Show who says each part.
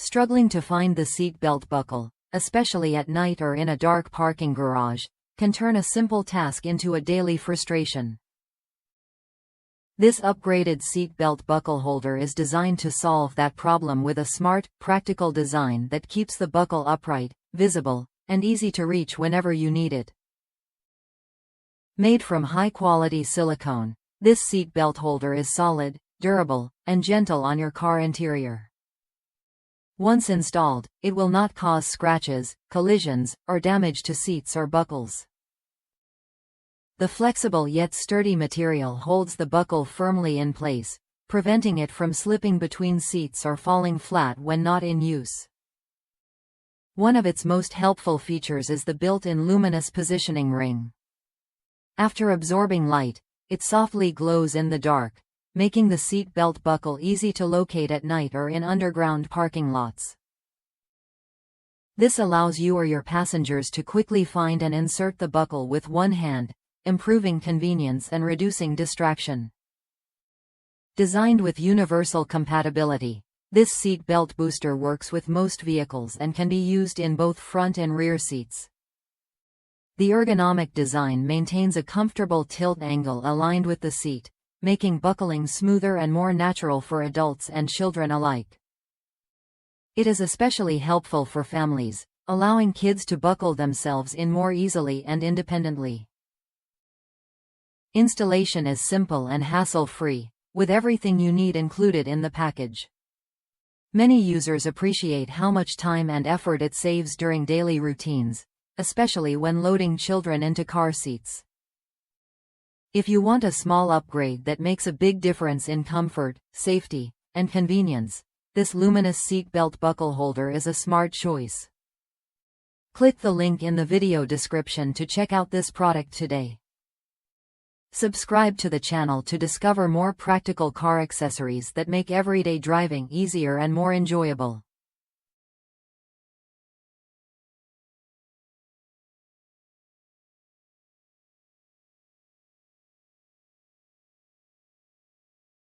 Speaker 1: Struggling to find the seat belt buckle, especially at night or in a dark parking garage, can turn a simple task into a daily frustration. This upgraded seat belt buckle holder is designed to solve that problem with a smart, practical design that keeps the buckle upright, visible, and easy to reach whenever you need it. Made from high-quality silicone, this seat belt holder is solid, durable, and gentle on your car interior. Once installed, it will not cause scratches, collisions, or damage to seats or buckles. The flexible yet sturdy material holds the buckle firmly in place, preventing it from slipping between seats or falling flat when not in use. One of its most helpful features is the built-in luminous positioning ring. After absorbing light, it softly glows in the dark, making the seat belt buckle easy to locate at night or in underground parking lots. This allows you or your passengers to quickly find and insert the buckle with one hand, improving convenience and reducing distraction. Designed with universal compatibility, this seat belt booster works with most vehicles and can be used in both front and rear seats. The ergonomic design maintains a comfortable tilt angle aligned with the seat, making buckling smoother and more natural for adults and children alike. It is especially helpful for families, allowing kids to buckle themselves in more easily and independently. Installation is simple and hassle-free, with everything you need included in the package. Many users appreciate how much time and effort it saves during daily routines, especially when loading children into car seats. If you want a small upgrade that makes a big difference in comfort, safety, and convenience, this luminous seat belt buckle holder is a smart choice. Click the link in the video description to check out this product today. Subscribe to the channel to discover more practical car accessories that make everyday driving easier and more enjoyable.